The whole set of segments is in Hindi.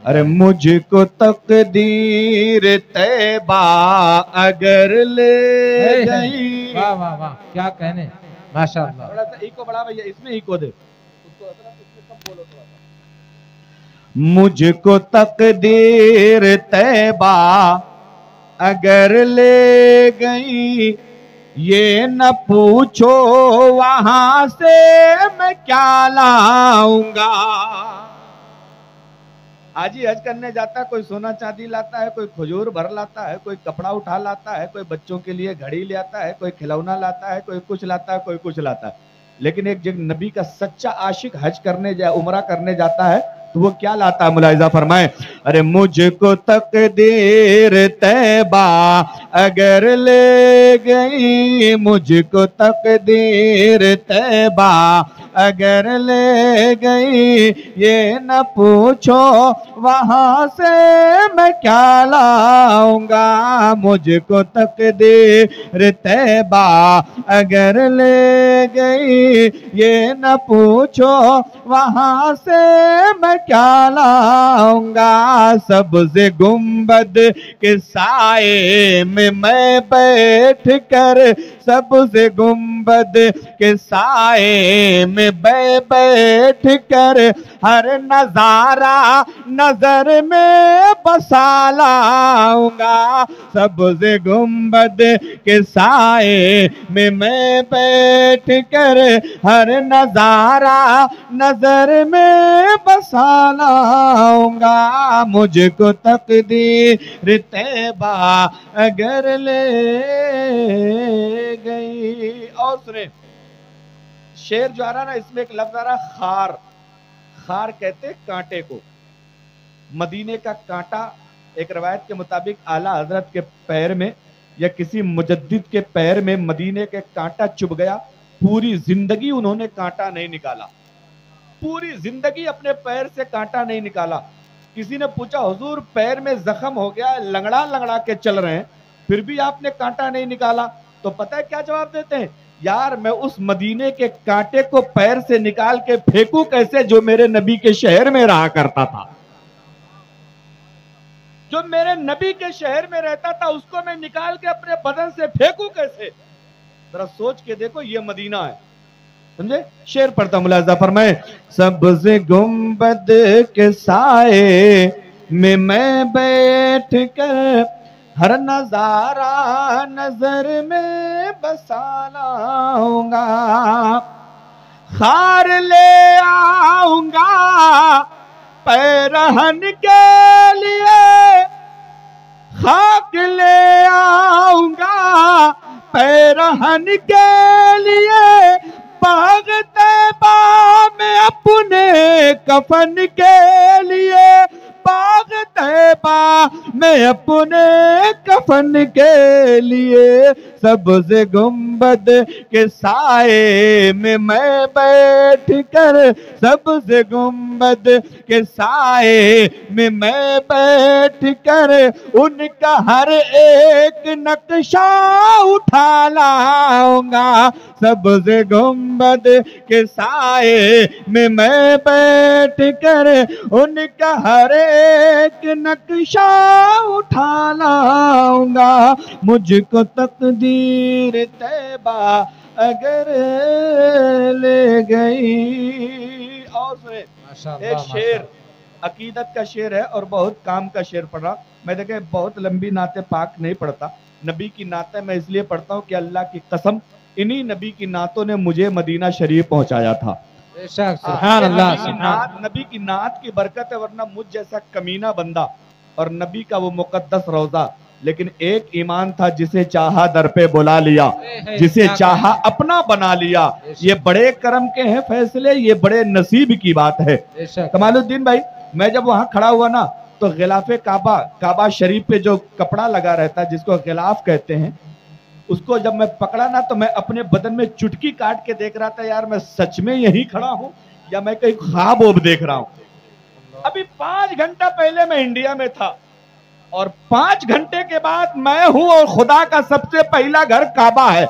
अरे मुझको तकदीर तैबा अगर ले गई। वाह वाह वाह, क्या कहने, माशाअल्लाह। थोड़ा सा इको बढ़ा भैया, इसमें इको दे। मुझको तकदीर तैबा अगर ले गई, ये न पूछो वहां से मैं क्या लाऊंगा। आज ही हज करने जाता है, कोई सोना चांदी लाता है, कोई खजूर भर लाता है, कोई कपड़ा उठा लाता है, कोई बच्चों के लिए घड़ी ले आता है, कोई खिलौना लाता है, कोई कुछ लाता है, कोई कुछ लाता है। लेकिन एक जब नबी का सच्चा आशिक हज करने उमरा करने जाता है तो वो क्या लाता है, मुलाहिजा फरमाए। अरे मुझको तकदीर तैबा अगर ले गई, मुझको तकदीर तैबा अगर ले गई, ये न पूछो वहां से मैं क्या लाऊंगा। मुझको तकदीर तैबा अगर ले गई, ये न पूछो वहां से मैं क्या लाऊंगा। सबसे गुंबद के साए में मैं बैठ कर, सबसे गुंबद के साए में बैठ कर, हर नजारा नजर में बसा लाऊंगा। सबसे गुंबद के साए में मैं बैठ कर, हर नजारा नजर में बसा लाऊंगा। मुझको तकदीर तैबा अगर ले गई। और सुने, शेर जो आ रहा ना, इसमें एक लफ्ज आ रहा खार। खार कहते कांटे को। मदीने का कांटा एक रवायत के मुताबिक आला हजरत के पैर में या किसी मुजद्दिद के पैर में मदीने के कांटा चुभ गया। पूरी जिंदगी उन्होंने कांटा नहीं निकाला, पूरी जिंदगी अपने पैर से कांटा नहीं निकाला। किसी ने पूछा हुजूर पैर में जख्म हो गया, लंगड़ा लंगड़ा के चल रहे हैं, फिर भी आपने कांटा नहीं निकाला। तो पता है क्या जवाब देते हैं, यार मैं उस मदीने के कांटे को पैर से निकाल के फेंकूं कैसे जो मेरे नबी के शहर में रहा करता था। जो मेरे नबी के शहर में रहता था उसको मैं निकाल के अपने बदन से फेंकूं कैसे। जरा सोच के देखो, ये मदीना है, समझे। शेर पढ़ता मुलाजा फरमाए। सबसे गुंबद के साए में मैं बैठ कर, हर नजारा नजर में बसा लाऊंगा। खार ले आऊंगा पैरहन के लिए, खाक ले आऊंगा पैरहन के लिए, बाग तैबा में अपने कफन के लिए, बाग तैबा में अपने कफन के लिए। सबसे गुंबद के साए में मैं बैठ कर, सबसे गुंबद के साए में मैं बैठ कर, उनका हर एक नक्शा उठा लाऊंगा। सबसे गुंबद के साए में मैं बैठ कर, उनका हर एक नक्शा उठा लाऊंगा। मुझको तकदीर तैबा अगर ले गई। और सुने, एक शेर अकीदत का शेर है और बहुत काम का शेर पढ़ा। मैं देखे बहुत लंबी नाते पाक नहीं पढ़ता, नबी की नाते मैं इसलिए पढ़ता हूँ कि अल्लाह की कसम इन्हीं नबी की नातों ने मुझे मदीना शरीफ पहुंचाया था। नबी की नात की बरकत है, वरना मुझ जैसा कमीना बंदा और नबी का वो मुकद्दस रोजा। लेकिन एक ईमान था जिसे चाहा दर पे बुला लिया, जिसे चाहा अपना बना लिया। ये बड़े करम के हैं फैसले, ये बड़े नसीब की बात है। कमालुद्दीन भाई, मैं जब वहां खड़ा हुआ ना तो गिलाफे काबा शरीफ पे जो कपड़ा लगा रहता है जिसको गिलाफ कहते हैं, उसको जब मैं पकड़ा ना तो मैं अपने बदन में चुटकी काट के देख रहा था, यार मैं सच में यही खड़ा हूं या मैं कहीं ख्वाब ओब देख रहा हूं। अभी 5 घंटा पहले मैं इंडिया में था और 5 घंटे के बाद मैं हूं और खुदा का सबसे पहला घर काबा है।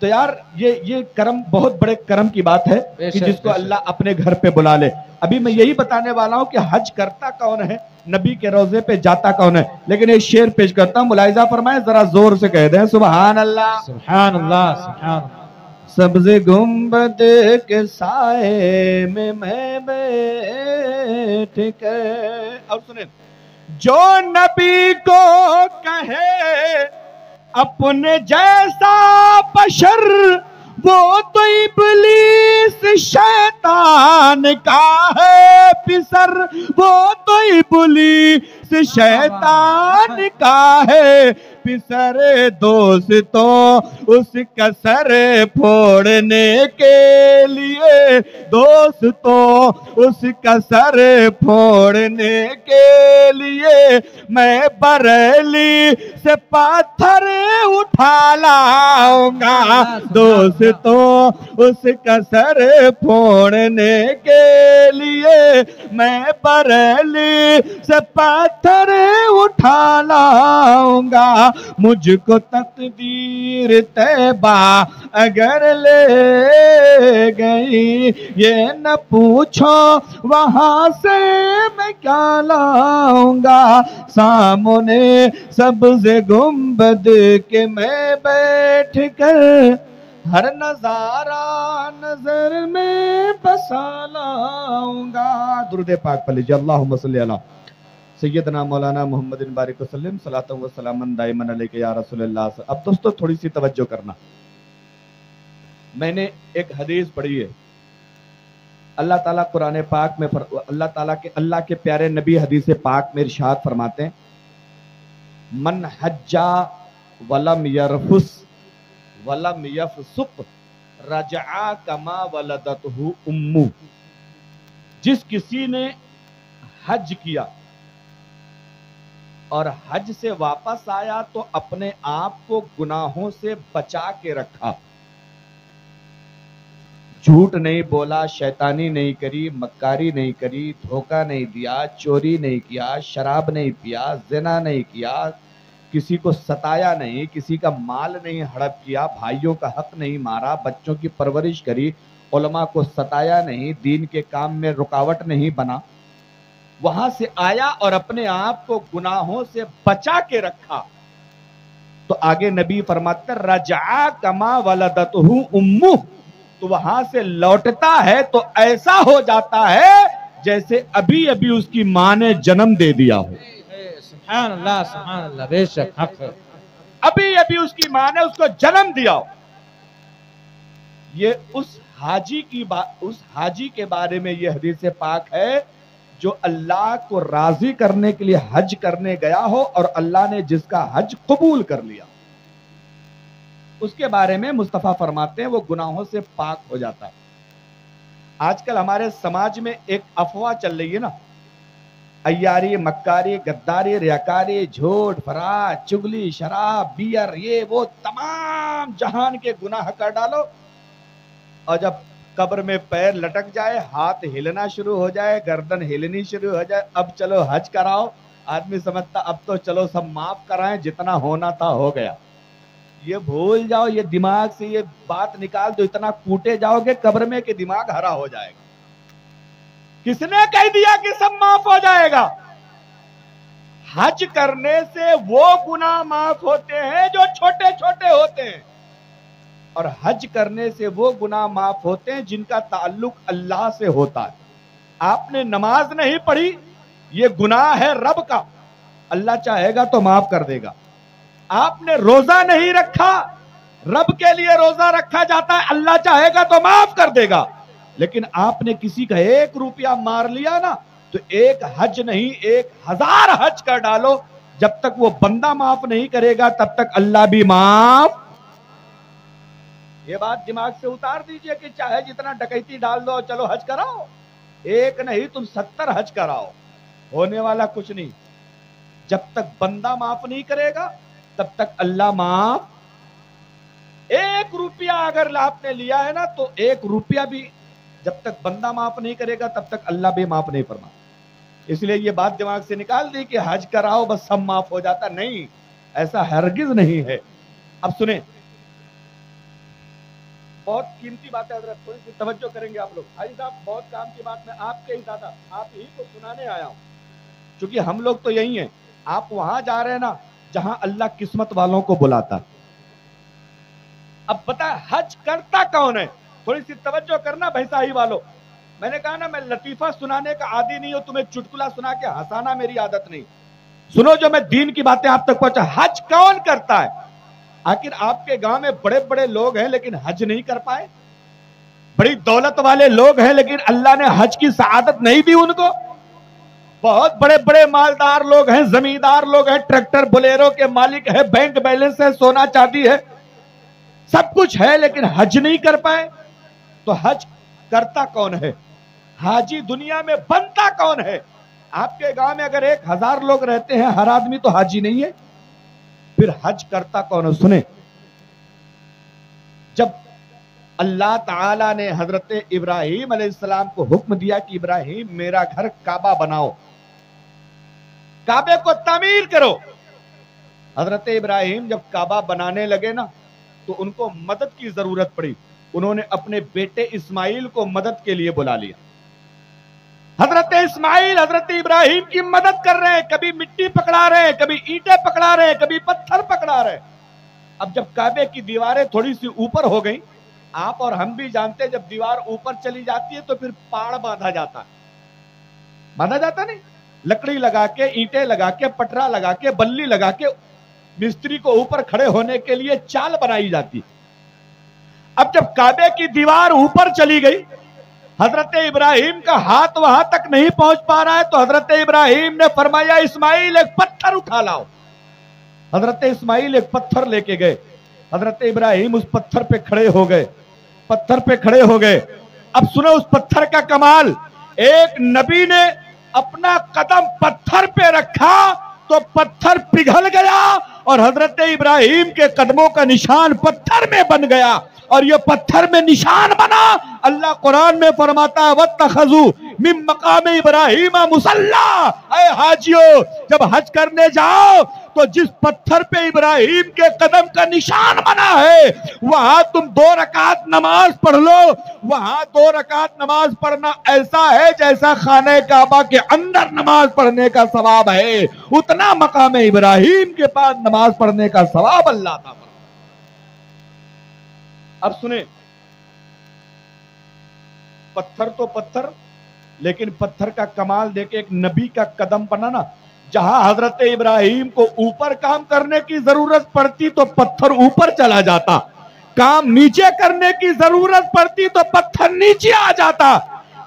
तो यार ये करम, बहुत बड़े करम की बात है कि जिसको अल्लाह अपने घर पे बुला ले। अभी मैं यही बताने वाला हूं कि हज करता कौन है, नबी के रोजे पे जाता कौन है। लेकिन एक शेर पेश करता हूं, मुलाहिजा फरमाए, जरा जोर से कह दें सुभान अल्लाह। सुभान अल्लाह, सुभान अल्लाह। सब्ज़ गुंबद के साए में मैं बैठ कर, और सुने, जो नबी को कहे अपने जैसा बशर, वो तो इब्लीस शैतान का है पिसर, वो तो इब्लीस शैतान का है पिसर। दोस्तों उसका सर फोड़ने के लिए, दोस्तों उसका सर फोड़ने के लिए मैं बरेली से पत्थर उठा लाऊंगा। दोस्तों उसका सर फोड़ने के लिए मैं बरेली से पत्थर उठा लाऊंगा। मुझको तकदीर तैबा अगर ले गई, ये न पूछो वहां से मैं क्या लाऊंगा। सामने सब्ज़ गुंबद के मैं बैठ कर हर नजारा नजर में बसा लाऊंगा। दुरूद पाक पढ़ लीजिए, अल्लाहुम्मा सल्ली अला सैयदना मौलाना मोहम्मद बारिक वसल्लम सलातम व सलामन दाइमन अलैका या रसूलल्लाह। अब दोस्तों थोड़ी सी तवज्जो करना, मैंने एक हदीस पढ़ी है, अल्लाह ताला कुरान पाक में अल्लाह के प्यारे नबी हदीस पाक में इरशाद फरमाते हैं, मन हज्जा वलम यरफुस वलम यफसुक रजआ कमा वलदतहु उम्मु। जिस किसी ने हज किया और हज से वापस आया तो अपने आप को गुनाहों से बचा के रखा, झूठ नहीं बोला, शैतानी नहीं करी, मक्कारी नहीं करी, धोखा नहीं दिया, चोरी नहीं किया, शराब नहीं पिया, ज़िना नहीं किया, किसी को सताया नहीं, किसी का माल नहीं हड़प किया, भाइयों का हक नहीं मारा, बच्चों की परवरिश करी, उलमा को सताया नहीं, दीन के काम में रुकावट नहीं बना, वहां से आया और अपने आप को गुनाहों से बचा के रखा, तो आगे नबी फरमाते रजा कमा वलदतहु उम्मु, तो वहां से लौटता है तो ऐसा हो जाता है जैसे अभी अभी उसकी मां ने जन्म दे दिया हो। सुभान अल्लाह, सुभान अल्लाह, बेशक हक है। अभी अभी उसकी मां ने उसको जन्म दिया हो। ये उस हाजी के बारे में ये हदीस पाक है जो अल्लाह को राजी करने के लिए हज करने गया हो और अल्लाह ने जिसका हज कबूल कर लिया, उसके बारे में मुस्तफा फरमाते हैं वो गुनाहों से पाक हो जाता है। आजकल हमारे समाज में एक अफवाह चल रही है ना, अय्यारी, मक्कारी, गद्दारी, रियाकारी, झूठ, फराड, चुगली, शराब, बियर, ये वो तमाम जहान के गुनाह कर डालो और जब कब्र में पैर लटक जाए, हाथ हिलना शुरू हो जाए, गर्दन हिलनी शुरू हो जाए, अब चलो हज कराओ, आदमी समझता अब तो चलो सब माफ कराएं, जितना होना था हो गया। ये भूल जाओ, ये दिमाग से ये बात निकाल दो, इतना कूटे जाओगे कब्र में कि दिमाग हरा हो जाएगा। किसने कह दिया कि सब माफ हो जाएगा? हज करने से वो गुनाह माफ होते हैं जो छोटे छोटे होते हैं, और हज करने से वो गुनाह माफ होते हैं जिनका ताल्लुक अल्लाह से होता है। आपने नमाज नहीं पढ़ी, ये गुनाह है रब का, अल्लाह चाहेगा तो माफ कर देगा। आपने रोजा नहीं रखा, रब के लिए रोजा रखा जाता है, अल्लाह चाहेगा तो माफ कर देगा। लेकिन आपने किसी का 1 रुपया मार लिया ना, तो एक हज नहीं 1000 हज कर डालो, जब तक वो बंदा माफ नहीं करेगा तब तक अल्लाह भी माफ। ये बात दिमाग से उतार दीजिए कि चाहे जितना डकैती डाल दो, चलो हज कराओ, एक नहीं तुम 70 हज कराओ, होने वाला कुछ नहीं। जब तक बंदा माफ नहीं करेगा तब तक अल्लाह माफ। 1 रुपया अगर आपने लिया है ना, तो 1 रुपया भी जब तक बंदा माफ नहीं करेगा तब तक अल्लाह भी माफ नहीं फरमा। इसलिए ये बात दिमाग से निकाल दी कि हज कराओ बस सब माफ हो जाता, नहीं, ऐसा हरगिज नहीं है। अब सुने, बहुत कीमती बात है हजरत, थोड़ी सी तवज्जो करेंगे आप लोग। हाजी साहब बहुत काम की बात, मैं आपके ही दादा आप ही को सुनाने आया हूँ, क्योंकि हम लोग तो यही हैं। आप वहां जा रहे हैं ना जहां अल्लाह किस्मत वालों को बुलाता। अब बता हज करता कौन है, थोड़ी सी तवज्जो करना भैसाही वालों। मैंने कहा ना मैं लतीफा सुनाने का आदी नहीं हूं, तुम्हें चुटकुला सुना के हंसाना मेरी आदत नहीं। सुनो जो मैं दीन की बातें आप तक पहुंचा। हज कौन करता है? आखिर आपके गांव में बड़े बड़े लोग हैं लेकिन हज नहीं कर पाए, बड़ी दौलत वाले लोग हैं लेकिन अल्लाह ने हज की सआदत नहीं दी उनको। बहुत बड़े बड़े मालदार लोग हैं, जमींदार लोग हैं, ट्रैक्टर बोलेरो के मालिक है, बैंक बैलेंस है, सोना चांदी है, सब कुछ है, लेकिन हज नहीं कर पाए। तो हज करता कौन है? हाजी दुनिया में बनता कौन है? आपके गांव में अगर 1000 लोग रहते हैं, हर आदमी तो हाजी नहीं है, फिर हज करता कौन है? सुने, जब अल्लाह ताला ने हजरत इब्राहिम अलैहिस्सलाम को हुक्म दिया कि इब्राहिम मेरा घर काबा बनाओ, काबे को तामीर करो, हजरत इब्राहिम जब काबा बनाने लगे ना तो उनको मदद की जरूरत पड़ी। उन्होंने अपने बेटे इस्माइल को मदद के लिए बुला लिया। हजरत इस्माइल हजरत इब्राहिम की मदद कर रहे हैं, कभी मिट्टी पकड़ा रहे हैं, कभी ईंटें पकड़ा रहे हैं, कभी पत्थर पकड़ा रहे हैं। अब जब काबे की दीवारें थोड़ी सी ऊपर हो गई, आप और हम भी जानते हैं जब दीवार ऊपर चली जाती है तो फिर पाड़ बांधा जाता है, बांधा जाता नहीं, लकड़ी लगा के, ईंटें लगा के, पटरा लगा के, बल्ली लगा के मिस्त्री को ऊपर खड़े होने के लिए चाल बनाई जाती। अब जब काबे की दीवार ऊपर चली गई, हजरत इब्राहिम का हाथ वहां तक नहीं पहुंच पा रहा है, तो हजरत इब्राहिम ने फरमाया इस्माइल एक पत्थर उठा लाओ। हजरत इस्माइल एक पत्थर लेके गए, हजरत इब्राहिम उस पत्थर पे खड़े हो गए, पत्थर पे खड़े हो गए। अब सुनो उस पत्थर का कमाल, एक नबी ने अपना कदम पत्थर पे रखा तो पत्थर पिघल गया और हजरत इब्राहिम के कदमों का निशान पत्थर में बन गया, और ये पत्थर में निशान बना। अल्लाह कुरान में फरमाता है वत्तखज़ू मिन मकाम इब्राहिम मुसल्ला। ऐ हाजियों, जब हज करने जाओ तो जिस पत्थर पे इब्राहिम के कदम का निशान बना है वहां तुम 2 रकात नमाज पढ़ लो। वहां 2 रकात नमाज पढ़ना ऐसा है जैसा खाने काबा के अंदर नमाज पढ़ने का सवाब है, उतना मकाम इब्राहिम के पास नमाज पढ़ने का सवाब अल्लाह ताला। अब सुने, पत्थर तो पत्थर, लेकिन पत्थर का कमाल देखे एक नबी का कदम बना ना, जहां हजरत इब्राहिम को ऊपर काम करने की जरूरत पड़ती तो पत्थर ऊपर चला जाता, काम नीचे करने की जरूरत पड़ती तो पत्थर नीचे आ जाता।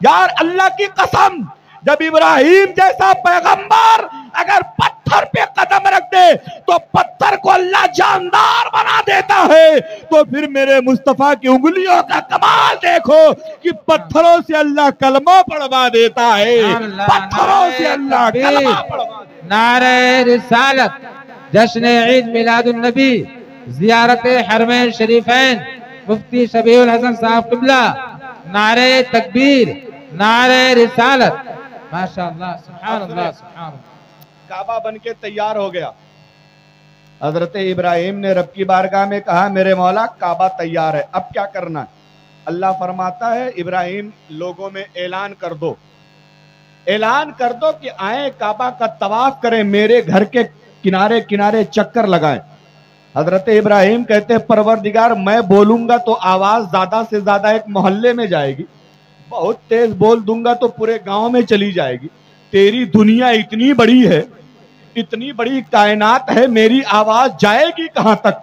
यार अल्लाह की कसम, जब इब्राहिम जैसा पैगंबर अगर पत्थर पे कदम रख दे तो पत्थर को अल्लाह जानदार बना देता है, तो फिर मेरे मुस्तफा की उंगलियों का कमाल देखो कि पत्थरों से अल्लाह कलमा पढ़वा देता है, पत्थरों से अल्लाह कलमा पढ़वा देता है। नारे रिसालत, जश्न ईद मिलादुन नबी, जियारत हरमैन शरीफैन, मुफ्ती शबीउल हसन साहब किबला, नारे तकबीर, नारे रिसालत, माशाअल्लाह, सुभान अल्लाह, सुभान अल्लाह। काबा बन के तैयार हो गया। हजरत इब्राहिम ने रब की बारगाह में कहा मेरे मौला काबा तैयार है, अब क्या करना है? अल्लाह फरमाता है इब्राहिम लोगों में ऐलान कर दो, ऐलान कर दो कि आए काबा का तवाफ करें, मेरे घर के किनारे किनारे चक्कर लगाएं। हजरत इब्राहिम कहते हैं परवरदिगार मैं बोलूंगा तो आवाज ज्यादा से ज्यादा एक मोहल्ले में जाएगी, बहुत तेज बोल दूंगा तो पूरे गांव में चली जाएगी, तेरी दुनिया इतनी बड़ी है, इतनी बड़ी कायनात है, मेरी आवाज जाएगी कहां तक?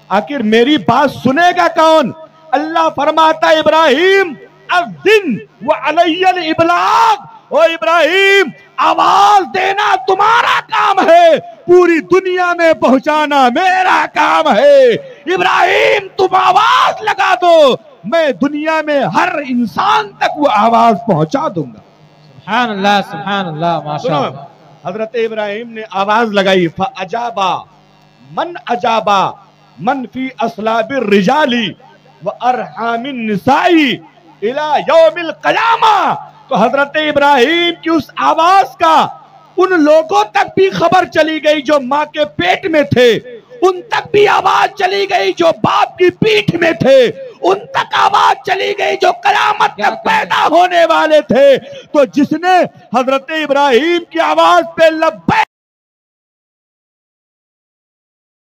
आखिर मेरी बात सुनेगा कौन? अल्लाह फरमाता इब्राहिम अज़्ज़िन व अलैयल इबलाग, ओ इब्राहिम आवाज देना तुम्हारा काम है, पूरी दुनिया में पहुंचाना मेरा काम है। इब्राहिम तुम आवाज लगा दो, मैं दुनिया में हर इंसान तक वो आवाज पहुंचा दूंगा। सुभान अल्लाह, सुभान अल्लाह, माशाअल्लाह। हजरत इब्राहिम ने आवाज लगाई, फअजाबा मन अजाबा मन फी अस्लाबिर रिजाली व अरहामिन निसाई इला यौमिल क़यामा। तो हजरत इब्राहिम की उस आवाज का उन लोगों तक भी खबर चली गई जो मां के पेट में थे, उन तक भी आवाज चली गई जो बाप की पीठ में थे, उन तक आवाज चली गई जो कयामत तक पैदा होने वाले थे। तो जिसने हजरत इब्राहिम की आवाज पे लब्बैक